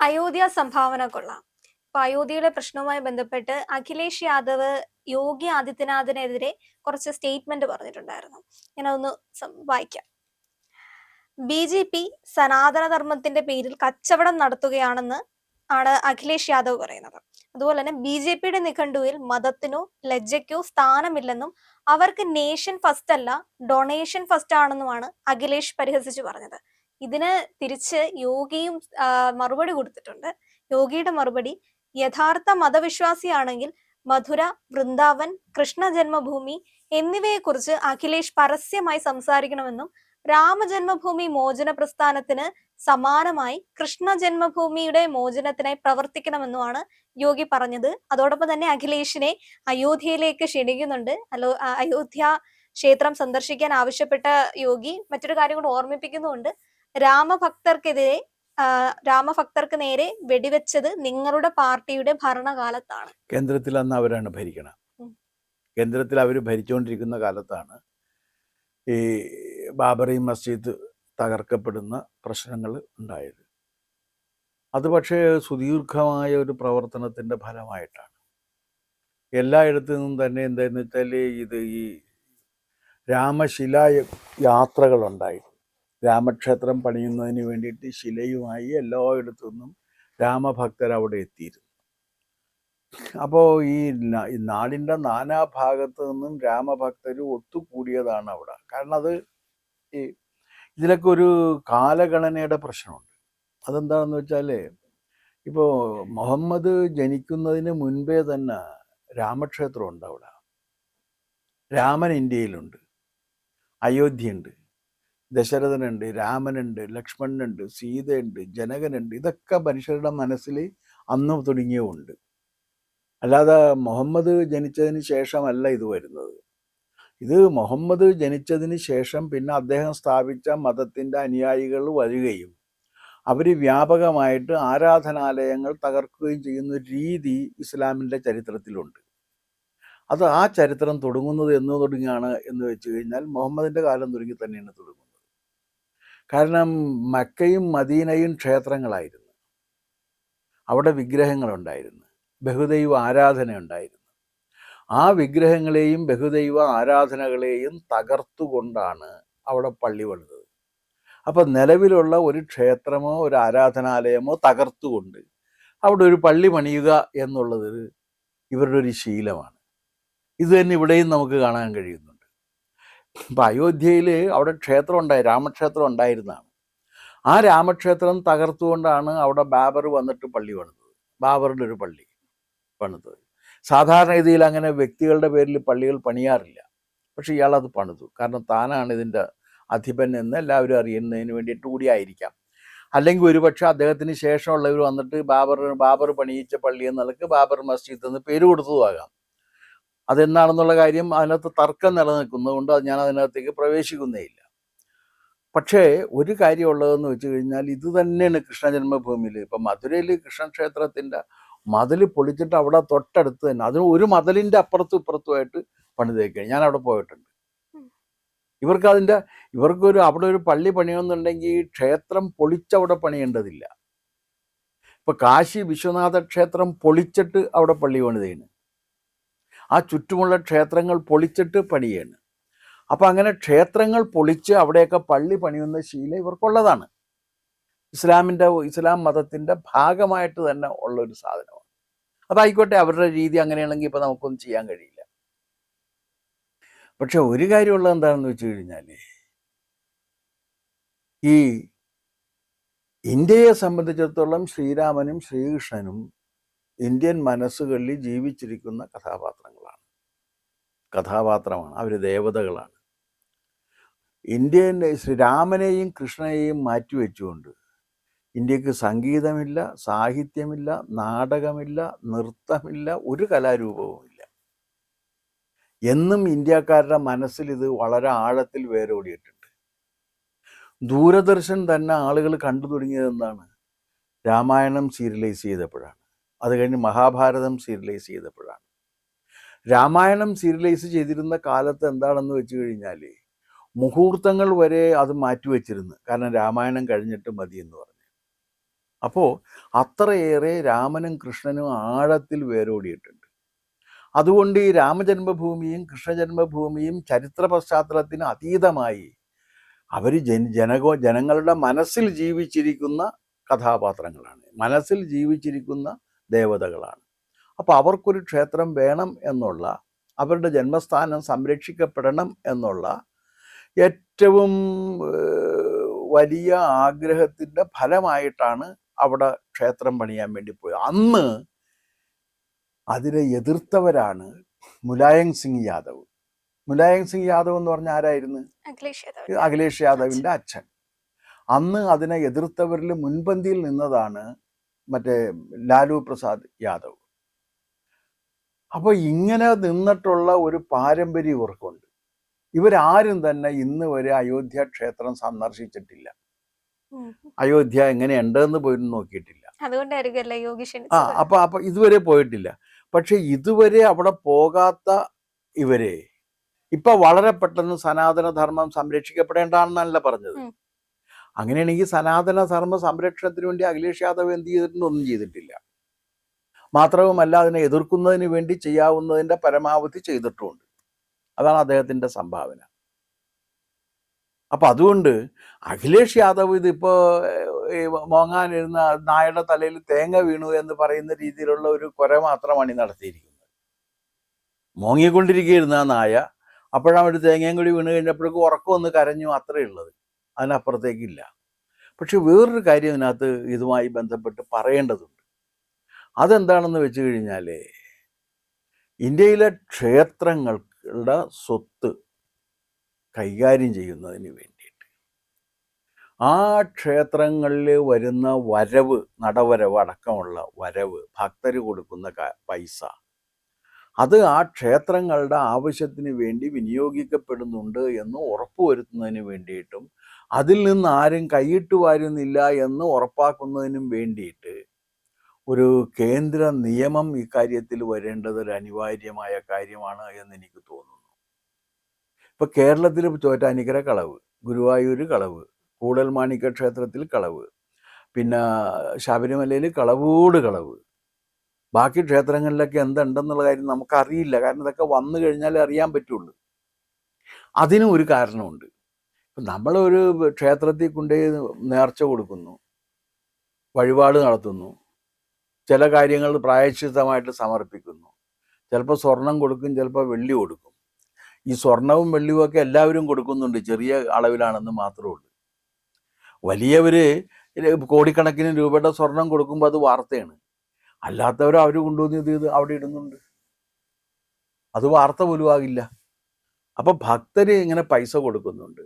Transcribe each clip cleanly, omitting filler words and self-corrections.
അയോധ്യ സംഭാവന കൊള്ളാം. ഇപ്പൊ അയോധ്യയുടെ പ്രശ്നവുമായി ബന്ധപ്പെട്ട് അഖിലേഷ് യാദവ് യോഗി ആദിത്യനാഥിനെതിരെ കുറച്ച് സ്റ്റേറ്റ്മെന്റ് പറഞ്ഞിട്ടുണ്ടായിരുന്നു. ഞാനതൊന്ന് വായിക്കാം. BJP സനാതന ധർമ്മത്തിന്റെ പേരിൽ കച്ചവടം നടത്തുകയാണെന്ന് ആണ് അഖിലേഷ് യാദവ് പറയുന്നത്. അതുപോലെ തന്നെ BJPയുടെ നിഘണ്ടുവിൽ മതത്തിനോ ലജ്ജയ്ക്കോ സ്ഥാനമില്ലെന്നും അവർക്ക് നേഷൻ ഫസ്റ്റ് അല്ല ഡൊണേഷൻ ഫസ്റ്റ് ആണെന്നുമാണ് അഖിലേഷ് പരിഹസിച്ചു പറഞ്ഞത്. ഇതിന് തിരിച്ച് യോഗിയും മറുപടി കൊടുത്തിട്ടുണ്ട്. യോഗിയുടെ മറുപടി, യഥാർത്ഥ മതവിശ്വാസിയാണെങ്കിൽ മധുര, വൃന്ദാവൻ, കൃഷ്ണ ജന്മഭൂമി എന്നിവയെക്കുറിച്ച് അഖിലേഷ് പരസ്യമായി സംസാരിക്കണമെന്നും രാമജന്മഭൂമി മോചന പ്രസ്ഥാനത്തിന് സമാനമായി കൃഷ്ണ ജന്മഭൂമിയുടെ മോചനത്തിനായി പ്രവർത്തിക്കണമെന്നുമാണ് യോഗി പറഞ്ഞത്. അതോടൊപ്പം തന്നെ അഖിലേഷിനെ അയോധ്യയിലേക്ക് ക്ഷണിക്കുന്നുണ്ട്. അയോധ്യ ക്ഷേത്രം സന്ദർശിക്കാൻ ആവശ്യപ്പെട്ട യോഗി മറ്റൊരു കാര്യം കൂടെ ഓർമ്മിപ്പിക്കുന്നുണ്ട്. രാമഭക്തർക്ക് നേരെ വെടിവെച്ചത് നിങ്ങളുടെ പാർട്ടിയുടെ ഭരണകാലത്താണ്. കേന്ദ്രത്തിൽ അന്ന് അവരാണ് ഭരിക്കണം. കേന്ദ്രത്തിൽ അവർ ഭരിച്ചുകൊണ്ടിരിക്കുന്ന കാലത്താണ് ഈ ബാബറി മസ്ജിദ് തകർക്കപ്പെടുന്ന പ്രശ്നങ്ങൾ ഉണ്ടായത്. അത് പക്ഷേ സുദീർഘമായ ഒരു പ്രവർത്തനത്തിൻ്റെ ഫലമായിട്ടാണ്. എല്ലായിടത്തു നിന്നും തന്നെ എന്താണെന്ന് വെച്ചാൽ ഈ രാമശില യാത്രകളുണ്ടായിരുന്നു. രാമക്ഷേത്രം പണിയുന്നതിന് വേണ്ടിയിട്ട് ശിലയുമായി എല്ലായിടത്തു നിന്നും രാമഭക്തർ അവിടെ എത്തിയിരുന്നു. അപ്പോൾ ഈ നാടിൻ്റെ നാനാഭാഗത്തു നിന്നും രാമഭക്തർ ഒത്തുകൂടിയതാണ് അവിടെ. കാരണം അത് ഇതിലൊക്കെ ഒരു കാലഗണനയുടെ പ്രശ്നമുണ്ട്. അതെന്താണെന്ന് വെച്ചാൽ ഇപ്പോൾ മുഹമ്മദ് ജനിക്കുന്നതിന് മുൻപേ തന്നെ രാമക്ഷേത്രമുണ്ട് അവിടെ. രാമൻ ഇന്ത്യയിലുണ്ട്, അയോധ്യയുണ്ട്, ദശരഥനുണ്ട്, രാമനുണ്ട്, ലക്ഷ്മണനുണ്ട്, സീതയുണ്ട്, ജനകനുണ്ട്. ഇതൊക്കെ മനുഷ്യരുടെ മനസ്സിൽ അന്ന് തുടങ്ങിയുമുണ്ട്. അല്ലാതെ മുഹമ്മദ് ജനിച്ചതിന് ശേഷമല്ല ഇത് വരുന്നത്. ഇത് മുഹമ്മദ് ജനിച്ചതിന് ശേഷം പിന്നെ അദ്ദേഹം സ്ഥാപിച്ച മതത്തിൻ്റെ അനുയായികൾ വരികയും അവർ വ്യാപകമായിട്ട് ആരാധനാലയങ്ങൾ തകർക്കുകയും ചെയ്യുന്ന രീതി ഇസ്ലാമിൻ്റെ ചരിത്രത്തിലുണ്ട്. അത് ആ ചരിത്രം തുടങ്ങുന്നത് എന്ന് തുടങ്ങിയാണ് എന്ന് വെച്ച് കഴിഞ്ഞാൽ മുഹമ്മദിൻ്റെ കാലം തുടങ്ങി തന്നെയാണ് തുടങ്ങുന്നത്. കാരണം മക്കയും മദീനയും ക്ഷേത്രങ്ങളായിരുന്നു. അവിടെ വിഗ്രഹങ്ങളുണ്ടായിരുന്നു, ബഹുദൈവ ആരാധന ഉണ്ടായിരുന്നു. ആ വിഗ്രഹങ്ങളെയും ബഹുദൈവ ആരാധനകളെയും തകർത്തുകൊണ്ടാണ് അവിടെ പള്ളി പണിതത്. അപ്പം നിലവിലുള്ള ഒരു ക്ഷേത്രമോ ഒരു ആരാധനാലയമോ തകർത്തുകൊണ്ട് അവിടെ ഒരു പള്ളി പണിയുക എന്നുള്ളത് ഇവരുടെ ഒരു ശീലമാണ്. ഇത് തന്നെ ഇവിടെയും നമുക്ക് കാണാൻ കഴിയുന്നുണ്ട്. ഇപ്പം അയോധ്യയിൽ അവിടെ ക്ഷേത്രം രാമക്ഷേത്രം ഉണ്ടായിരുന്നതാണ്. ആ രാമക്ഷേത്രം തകർത്തുകൊണ്ടാണ് അവിടെ ബാബർ വന്നിട്ട് പള്ളി പണിതത്. ബാബറിൻ്റെ ഒരു പള്ളി പണിതത്. സാധാരണ രീതിയിൽ അങ്ങനെ വ്യക്തികളുടെ പേരിൽ പള്ളികൾ പണിയാറില്ല. പക്ഷെ ഇയാളത് പണിതു. കാരണം താനാണ് ഇതിൻ്റെ അധിപൻ എന്ന് എല്ലാവരും അറിയുന്നതിന് വേണ്ടിയിട്ട് കൂടി ആയിരിക്കാം. അല്ലെങ്കിൽ ഒരുപക്ഷെ അദ്ദേഹത്തിന് ശേഷമുള്ളവർ വന്നിട്ട് ബാബർ പണിയിച്ച പള്ളി എന്നുള്ളത് ബാബർ മസ്ജിദ് എന്ന് പേര് കൊടുത്തതുമാകാം. അതെന്താണെന്നുള്ള കാര്യം അതിനകത്ത് തർക്കം നിലനിൽക്കുന്നതുകൊണ്ട് ഞാൻ അതിനകത്തേക്ക് പ്രവേശിക്കുന്നേയില്ല. പക്ഷേ ഒരു കാര്യമുള്ളതെന്ന് വെച്ച് കഴിഞ്ഞാൽ ഇത് തന്നെയാണ് കൃഷ്ണ ജന്മഭൂമിയിൽ. ഇപ്പം മധുരയിൽ കൃഷ്ണക്ഷേത്രത്തിൻ്റെ മതിൽ പൊളിച്ചിട്ട് അവിടെ തൊട്ടടുത്ത് തന്നെ അതിന് ഒരു മതിലിൻ്റെ അപ്പുറത്തും ഇപ്പുറത്തുമായിട്ട് പണിതേക്കുക. ഞാൻ അവിടെ പോയിട്ടുണ്ട്. ഇവർക്കൊരു അവിടെ ഒരു പള്ളി പണിയുന്നുണ്ടെങ്കിൽ ക്ഷേത്രം പൊളിച്ചവിടെ പണിയേണ്ടതില്ല. ഇപ്പം കാശി വിശ്വനാഥ ക്ഷേത്രം പൊളിച്ചിട്ട് അവിടെ പള്ളി പണിതേന്. ആ ചുറ്റുമുള്ള ക്ഷേത്രങ്ങൾ പൊളിച്ചിട്ട് പണിയാണ്. അപ്പം അങ്ങനെ ക്ഷേത്രങ്ങൾ പൊളിച്ച് അവിടെയൊക്കെ പള്ളി പണിയുന്ന ശീലം ഇവർക്കുള്ളതാണ്. ഇസ്ലാം മതത്തിൻ്റെ ഭാഗമായിട്ട് തന്നെ ഉള്ളൊരു സാധനമാണ്. അതായിക്കോട്ടെ, അവരുടെ രീതി അങ്ങനെയാണെങ്കിൽ ഇപ്പം നമുക്കൊന്നും ചെയ്യാൻ കഴിയില്ല. പക്ഷെ ഒരു കാര്യമുള്ളത് എന്താണെന്ന് വെച്ച് കഴിഞ്ഞാൽ ഈ ഇന്ത്യയെ സംബന്ധിച്ചിടത്തോളം ശ്രീരാമനും ശ്രീകൃഷ്ണനും ഇന്ത്യൻ മനസ്സുകളിൽ ജീവിച്ചിരിക്കുന്ന കഥാപാത്രമാണ്. അവർ ദേവതകളാണ്. ശ്രീരാമനെയും കൃഷ്ണനെയും മാറ്റിവെച്ചുകൊണ്ട് ഇന്ത്യക്ക് സംഗീതമില്ല, സാഹിത്യമില്ല, നാടകമില്ല, നൃത്തമില്ല, ഒരു കലാരൂപവുമില്ല. എന്നും ഇന്ത്യക്കാരുടെ മനസ്സിൽ ഇത് വളരെ ആഴത്തിൽ വേരോടിയിട്ടുണ്ട്. ദൂരദർശൻ തന്നെ ആളുകൾ കണ്ടു തുടങ്ങിയത് എന്താണ്? രാമായണം സീരിയലൈസ് ചെയ്തപ്പോഴാണ്. അത് കഴിഞ്ഞ് മഹാഭാരതം സീരിയലൈസ് ചെയ്തപ്പോഴാണ്. രാമായണം സീരിയലൈസ് ചെയ്തിരുന്ന കാലത്ത് എന്താണെന്ന് വെച്ച് കഴിഞ്ഞാൽ മുഹൂർത്തങ്ങൾ വരെ അത് മാറ്റിവെച്ചിരുന്നു. കാരണം രാമായണം കഴിഞ്ഞിട്ട് മതി എന്ന് പറഞ്ഞു. അപ്പോൾ അത്രയേറെ രാമനും കൃഷ്ണനും ആഴത്തിൽ വേരോടിയിട്ടുണ്ട്. അതുകൊണ്ട് ഈ രാമജന്മഭൂമിയും കൃഷ്ണജന്മഭൂമിയും ചരിത്ര പശ്ചാത്തലത്തിന് അതീതമായി അവർ ജനങ്ങളുടെ മനസ്സിൽ ജീവിച്ചിരിക്കുന്ന കഥാപാത്രങ്ങളാണ്, മനസ്സിൽ ജീവിച്ചിരിക്കുന്ന ദേവതകളാണ്. അപ്പോൾ അവർക്കൊരു ക്ഷേത്രം വേണം എന്നുള്ള, അവരുടെ ജന്മസ്ഥാനം സംരക്ഷിക്കപ്പെടണം എന്നുള്ള ഏറ്റവും വലിയ ആഗ്രഹത്തിൻ്റെ ഫലമായിട്ടാണ് അവിടെ ക്ഷേത്രം പണിയാൻ വേണ്ടി പോയത്. അന്ന് അതിനെ എതിർത്തവരാണ് മുലായം സിംഗ് യാദവ്. മുലായം സിംഗ് യാദവ് എന്ന് പറഞ്ഞ ആരായിരുന്നു? അഖിലേഷ് യാദവിൻ്റെ അച്ഛൻ. അന്ന് അതിനെ എതിർത്തവരിൽ മുൻപന്തിയിൽ നിന്നതാണ് മറ്റേ ലാലു പ്രസാദ് യാദവ്. അപ്പോൾ ഇങ്ങനെ നിന്നിട്ടുള്ള ഒരു പാരമ്പര്യം ഇവർക്കുണ്ട്. ഇവരാരും തന്നെ ഇന്ന് വരെ അയോധ്യ ക്ഷേത്രം സന്ദർശിച്ചിട്ടില്ല, അയോധ്യ എങ്ങനെയുണ്ടെന്ന് പോലും നോക്കിയിട്ടില്ല. അപ്പൊ ഇതുവരെ പോയിട്ടില്ല. പക്ഷെ ഇതുവരെ അവിടെ പോകാത്ത ഇവരെ ഇപ്പൊ വളരെ പെട്ടെന്ന് സനാതന ധർമ്മം സംരക്ഷിക്കപ്പെടേണ്ടതാണെന്നല്ല പറഞ്ഞത്. അങ്ങനെയാണെങ്കിൽ സനാതന ധർമ്മ സംരക്ഷണത്തിന് വേണ്ടി അഖിലേഷ് യാദവ് എന്ത് ചെയ്തിട്ടുണ്ട്? ഒന്നും ചെയ്തിട്ടില്ല. മാത്രവുമല്ല, അതിനെ എതിർക്കുന്നതിന് വേണ്ടി ചെയ്യാവുന്നതിൻ്റെ പരമാവധി ചെയ്തിട്ടുമുണ്ട്. അതാണ് അദ്ദേഹത്തിൻ്റെ സംഭാവന. അപ്പം അതുകൊണ്ട് അഖിലേഷ് യാദവ് ഇതിപ്പോൾ മോങ്ങാനിരുന്ന നായയുടെ തലയിൽ തേങ്ങ വീണു എന്ന് പറയുന്ന രീതിയിലുള്ള ഒരു കുര മാത്രമാണ് ഈ നടത്തിയിരിക്കുന്നത്. മോങ്ങിക്കൊണ്ടിരിക്കുകയായിരുന്നു ആ നായ. അപ്പോഴാണ് ഒരു തേങ്ങയും കൂടി വീണ് കഴിഞ്ഞപ്പോഴേക്കും ഉറക്കമൊന്ന് കരഞ്ഞു, അത്രയേ ഉള്ളത്, അതിനപ്പുറത്തേക്കില്ല. പക്ഷെ വേറൊരു കാര്യം ഇതിനകത്ത് ഇതുമായി ബന്ധപ്പെട്ട് പറയേണ്ടതുണ്ട്. അതെന്താണെന്ന് വെച്ച് കഴിഞ്ഞാൽ, ഇന്ത്യയിലെ ക്ഷേത്രങ്ങളുടെ സ്വത്ത് കൈകാര്യം ചെയ്യുന്നതിന് വേണ്ടിയിട്ട് ആ ക്ഷേത്രങ്ങളിൽ വരുന്ന വരവ്, നടവരവ് അടക്കമുള്ള വരവ്, ഭക്തർ കൊടുക്കുന്ന പൈസ, അത് ആ ക്ഷേത്രങ്ങളുടെ ആവശ്യത്തിന് വേണ്ടി വിനിയോഗിക്കപ്പെടുന്നുണ്ട് എന്ന് ഉറപ്പുവരുത്തുന്നതിന് വേണ്ടിയിട്ടും അതിൽ നിന്ന് ആരും കൈയിട്ട് വാരുന്നില്ല എന്ന് ഉറപ്പാക്കുന്നതിനും വേണ്ടിയിട്ട് ഒരു കേന്ദ്ര നിയമം ഇക്കാര്യത്തിൽ വരേണ്ടത് ഒരു അനിവാര്യമായ കാര്യമാണ് എന്നെനിക്ക് തോന്നുന്നു. ഇപ്പം കേരളത്തിൽ ചോറ്റാനിക്കര കളവ്, ഗുരുവായൂർ കളവ്, കൂടൽമാണിക്യ ക്ഷേത്രത്തിൽ കളവ്, പിന്നെ ശബരിമലയിൽ കളവോട് കളവ്. ബാക്കി ക്ഷേത്രങ്ങളിലൊക്കെ എന്തുണ്ടെന്നുള്ള കാര്യം നമുക്കറിയില്ല. കാരണം ഇതൊക്കെ വന്നു കഴിഞ്ഞാലേ അറിയാൻ പറ്റുള്ളൂ. അതിനും ഒരു കാരണമുണ്ട്. ഇപ്പം നമ്മളൊരു ക്ഷേത്രത്തിൽ കൊണ്ടുപോയി നേർച്ച കൊടുക്കുന്നു, വഴിപാട് നടത്തുന്നു, ചില കാര്യങ്ങൾ പ്രായശ്ചിത്തമായിട്ട് സമർപ്പിക്കുന്നു. ചിലപ്പോൾ സ്വർണം കൊടുക്കും, ചിലപ്പോൾ വെള്ളി കൊടുക്കും. ഈ സ്വർണവും വെള്ളിയും ഒക്കെ എല്ലാവരും കൊടുക്കുന്നുണ്ട്, ചെറിയ അളവിലാണെന്ന് മാത്രമേ ഉള്ളൂ. വലിയവർ കോടിക്കണക്കിന് രൂപയുടെ സ്വർണം കൊടുക്കുമ്പോൾ അത് വാർത്തയാണ്. അല്ലാത്തവർ അവർ കൊണ്ടുവന്ന് ഇത് അവിടെ ഇടുന്നുണ്ട്, അത് വാർത്ത പോലും ആകില്ല. അപ്പം ഭക്തർ ഇങ്ങനെ പൈസ കൊടുക്കുന്നുണ്ട്.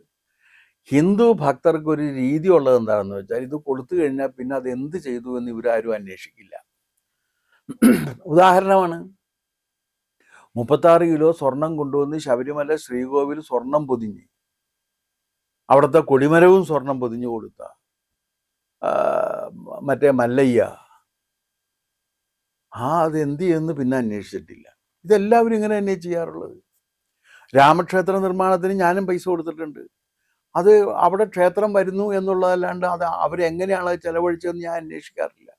ഹിന്ദു ഭക്തർക്ക് ഒരു രീതി ഉള്ളത് എന്താണെന്ന് വെച്ചാൽ, ഇത് കൊടുത്തു കഴിഞ്ഞാൽ പിന്നെ അത് എന്ത് ചെയ്തു എന്ന് ഇവരാരും അന്വേഷിക്കില്ല. ഉദാഹരണമാണ്, 36 കിലോ സ്വർണം കൊണ്ടുവന്ന് ശബരിമല ശ്രീകോവിൽ സ്വർണം പൊതിഞ്ഞ്, അവിടുത്തെ കൊടിമരവും സ്വർണം പൊതിഞ്ഞു കൊടുത്ത മറ്റേ മല്ലയ്യ, അത് എന്ത് ചെയ്യുന്നു പിന്നെ അന്വേഷിച്ചിട്ടില്ല. ഇതെല്ലാവരും ഇങ്ങനെ തന്നെ ചെയ്യാറുള്ളത്. രാമക്ഷേത്ര നിർമ്മാണത്തിന് ഞാനും പൈസ കൊടുത്തിട്ടുണ്ട്. അത് അവിടെ ക്ഷേത്രം വരുന്നു എന്നുള്ളതല്ലാണ്ട് അത് അവരെങ്ങനെയാണ് അത് ചെലവഴിച്ചതെന്ന് ഞാൻ അന്വേഷിക്കാറില്ല.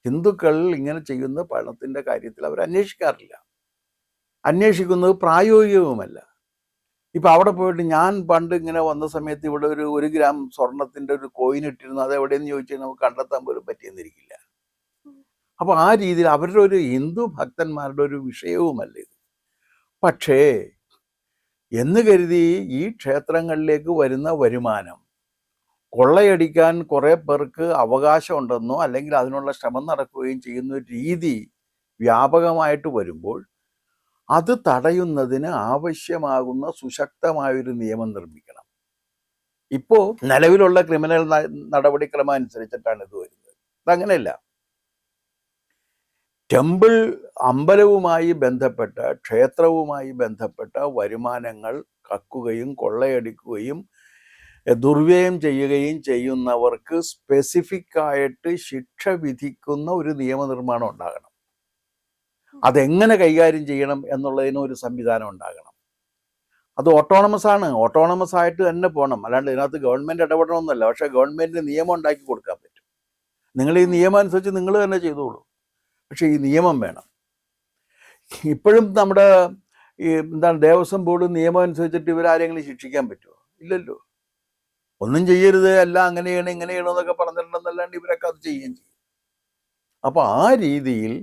ഹിന്ദുക്കൾ ഇങ്ങനെ ചെയ്യുന്ന പണത്തിൻ്റെ കാര്യത്തിൽ അവർ അന്വേഷിക്കാറില്ല. അന്വേഷിക്കുന്നത് പ്രായോഗികവുമല്ല. ഇപ്പം അവിടെ പോയിട്ട് ഞാൻ പണ്ട് ഇങ്ങനെ വന്ന സമയത്ത് ഇവിടെ ഒരു 1 ഗ്രാം സ്വർണത്തിൻ്റെ ഒരു കോയിൻ ഇട്ടിരുന്നു, അത് എവിടെയെന്ന് ചോദിച്ചാൽ നമുക്ക് കണ്ടെത്താൻ പോലും പറ്റിയെന്നിരിക്കില്ല. അപ്പോൾ ആ രീതിയിൽ അവരുടെ ഒരു ഹിന്ദു ഭക്തന്മാരുടെ ഒരു വിഷയവുമല്ല ഇത്. പക്ഷേ എന്ന് കരുതി ഈ ക്ഷേത്രങ്ങളിലേക്ക് വരുന്ന വരുമാനം കൊള്ളയടിക്കാൻ കുറേ പേർക്ക് അവകാശമുണ്ടെന്നോ അല്ലെങ്കിൽ അതിനുള്ള ശ്രമം നടക്കുകയും ചെയ്യുന്ന രീതി വ്യാപകമായിട്ട് വരുമ്പോൾ അത് തടയുന്നതിന് ആവശ്യമാകുന്ന സുശക്തമായൊരു നിയമം നിർമ്മിക്കണം. ഇപ്പോൾ നിലവിലുള്ള ക്രിമിനൽ നടപടിക്രമം അനുസരിച്ചിട്ടാണ് ഇത് വരുന്നത്. അതങ്ങനെയല്ല. ടെമ്പിൾ, അമ്പലവുമായി ബന്ധപ്പെട്ട, ക്ഷേത്രവുമായി ബന്ധപ്പെട്ട വരുമാനങ്ങൾ കക്കുകയും കൊള്ളയടിക്കുകയും ദുർവ്യയം ചെയ്യുകയും ചെയ്യുന്നവർക്ക് സ്പെസിഫിക് ആയിട്ട് ശിക്ഷ വിധിക്കുന്ന ഒരു നിയമനിർമ്മാണം ഉണ്ടാകണം. അതെങ്ങനെ കൈകാര്യം ചെയ്യണം എന്നുള്ളതിന് ഒരു സംവിധാനം ഉണ്ടാകണം. അത് ഓട്ടോണമസ് ആണ്, ഓട്ടോണമസ് ആയിട്ട് തന്നെ പോകണം. അല്ലാണ്ട് ഇതിനകത്ത് ഗവൺമെൻറ് ഇടപെടണമെന്നല്ല. പക്ഷേ ഗവൺമെൻറ്റിന് നിയമം ഉണ്ടാക്കി കൊടുക്കാൻ പറ്റും. നിങ്ങൾ ഈ നിയമം അനുസരിച്ച് നിങ്ങൾ തന്നെ ചെയ്തോളൂ. പക്ഷേ ഈ നിയമം വേണം. ഇപ്പോഴും നമ്മുടെ ഈ എന്താണ് ദേവസ്വം ബോർഡ് നിയമം അനുസരിച്ചിട്ട് ഇവരാരെങ്കിലും ശിക്ഷിക്കാൻ പറ്റുമോ? ഇല്ലല്ലോ. ഒന്നും ചെയ്യരുത്, എല്ലാം അങ്ങനെയാണ് ഇങ്ങനെയാണോ എന്നൊക്കെ പറഞ്ഞിട്ടുണ്ടെന്നല്ലാണ്ട് ഇവരൊക്കെ അത് ചെയ്യുകയും ചെയ്യും. അപ്പോൾ ആ രീതിയിൽ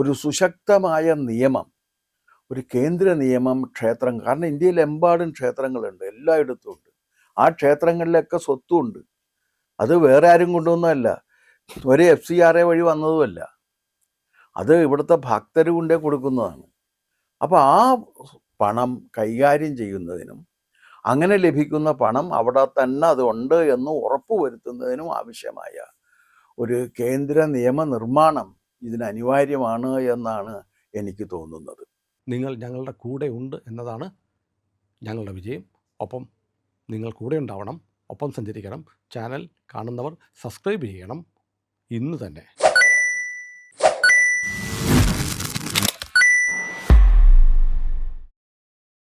ഒരു സുശക്തമായ നിയമം, ഒരു കേന്ദ്ര നിയമം ക്ഷേത്രം, കാരണം ഇന്ത്യയിലെമ്പാടും ക്ഷേത്രങ്ങളുണ്ട്, എല്ലായിടത്തും ഉണ്ട്. ആ ക്ഷേത്രങ്ങളിലൊക്കെ സ്വത്തുണ്ട്. അത് വേറെ ആരും കൊണ്ടുവന്നതല്ല, ഒരു FCRA വഴി വന്നതുമല്ല, അത് ഇവിടുത്തെ ഭക്തർ കൊണ്ടേ കൊടുക്കുന്നതാണ്. അപ്പോൾ ആ പണം കൈകാര്യം ചെയ്യുന്നതിനും അങ്ങനെ ലഭിക്കുന്ന പണം അവിടെ തന്നെ അതുണ്ട് എന്ന് ഉറപ്പുവരുത്തുന്നതിനും ആവശ്യമായ ഒരു കേന്ദ്ര നിയമനിർമ്മാണം ഇതിന് അനിവാര്യമാണ് എന്നാണ് എനിക്ക് തോന്നുന്നത്. നിങ്ങൾ ഞങ്ങളുടെ കൂടെ ഉണ്ട് എന്നതാണ് ഞങ്ങളുടെ വിജയം. ഒപ്പം നിങ്ങൾ കൂടെ ഉണ്ടാവണം, ഒപ്പം സഞ്ചരിക്കണം. ചാനൽ കാണുന്നവർ സബ്സ്ക്രൈബ് ചെയ്യണം ഇന്ന് തന്നെ.